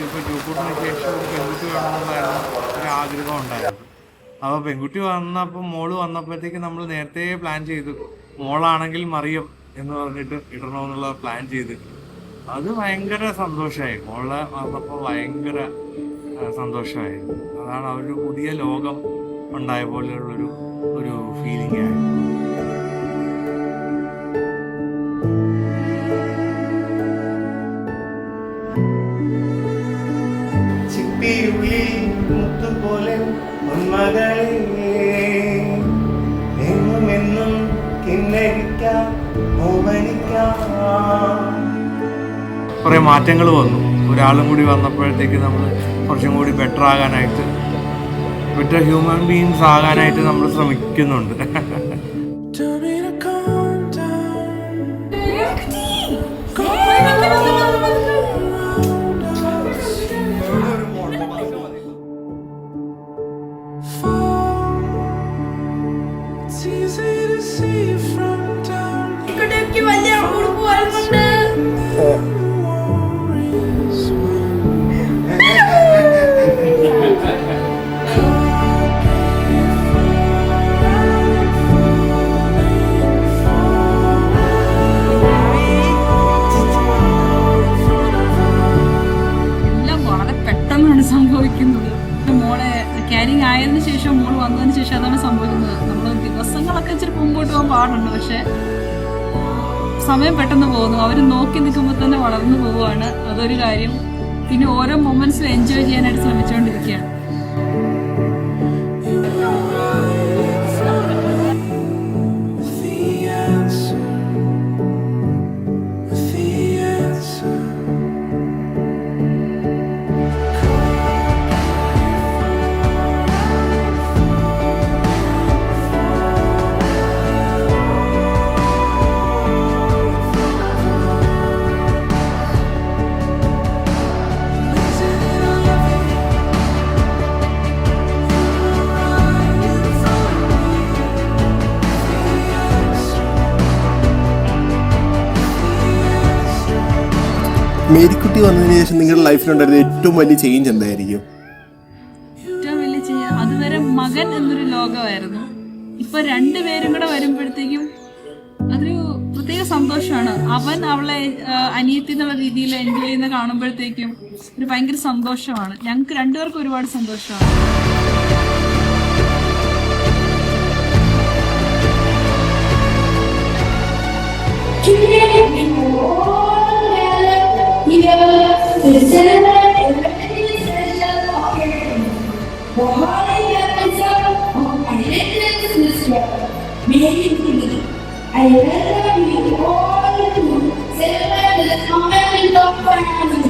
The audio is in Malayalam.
ഇപ്പോൾ ചൂക്കൂട്ടിന് ശേഷം പെൺകുട്ടി വേണമെന്നുള്ളതായിരുന്നു ഒരു ആഗ്രഹം ഉണ്ടായിരുന്നു. അപ്പോൾ പെൺകുട്ടി വന്നപ്പോൾ മോള് വന്നപ്പോഴത്തേക്ക് നമ്മൾ നേരത്തെ പ്ലാൻ ചെയ്തു, മോളാണെങ്കിൽ മറിയം എന്ന് പറഞ്ഞിട്ട് ഇടണമെന്നുള്ള പ്ലാൻ ചെയ്ത്. അത് ഭയങ്കര സന്തോഷമായി. മോളെ വന്നപ്പോൾ ഭയങ്കര സന്തോഷമായിരുന്നു. അതാണ് ഒരു പുതിയ ലോകം ഉണ്ടായ പോലെയുള്ളൊരു ഫീലിംഗ് ആയി. മുത്തുപോലെ എന്നും കുറേ മാറ്റങ്ങൾ വന്നു. ഒരാളും കൂടി വന്നപ്പോഴത്തേക്ക് നമ്മൾ കുറച്ചും കൂടി ബെറ്റർ ആകാനായിട്ട്, ബെറ്റർ ഹ്യൂമൻ ബീയിങ്സ് ആകാനായിട്ട് നമ്മൾ ശ്രമിക്കുന്നുണ്ട്. സംഭവിക്കുന്നത് മോളെ ക്യാരിങ് ആയതിനു ശേഷം, മോള് വന്നതിന് ശേഷം അതാണ് സംഭവിക്കുന്നത്. നമ്മൾ ദിവസങ്ങളൊക്കെ ഇച്ചിരി മുമ്പോട്ട് പോകാൻ പാടുണ്ട്, പക്ഷെ സമയം പെട്ടെന്ന് പോകുന്നു. അവർ നോക്കി നിൽക്കുമ്പോൾ തന്നെ വളർന്നു പോവുകയാണ്. അതൊരു കാര്യം. പിന്നെ ഓരോ മൊമെന്റ്സും എൻജോയ് ചെയ്യാനായിട്ട് ശ്രമിച്ചുകൊണ്ടിരിക്കുകയാണ്. മേരിക്കുട്ടി വന്നതിന് ശേഷം നിങ്ങളുടെ ലൈഫിലുണ്ടായിരുന്ന ഏറ്റവും വലിയ ചേഞ്ച് എന്തായിരിക്കും? ഏറ്റവും വലിയ ചേഞ്ച്, അതുവരെ മകൻ എന്നൊരു ലോകമായിരുന്നു. ഇപ്പൊ രണ്ടുപേരും കൂടെ വരുമ്പോഴത്തേക്കും അതൊരു പ്രത്യേക സന്തോഷമാണ്. അവൻ അവളെ അനിയത്തി എന്നുള്ള രീതിയിൽ എൻജോയ് ചെയ്യുന്ന കാണുമ്പോഴത്തേക്കും ഒരു ഭയങ്കര സന്തോഷമാണ്. ഞങ്ങൾക്ക് രണ്ടുപേർക്കും ഒരുപാട് സന്തോഷമാണ്. I welcome you all to celebrate the moment of family.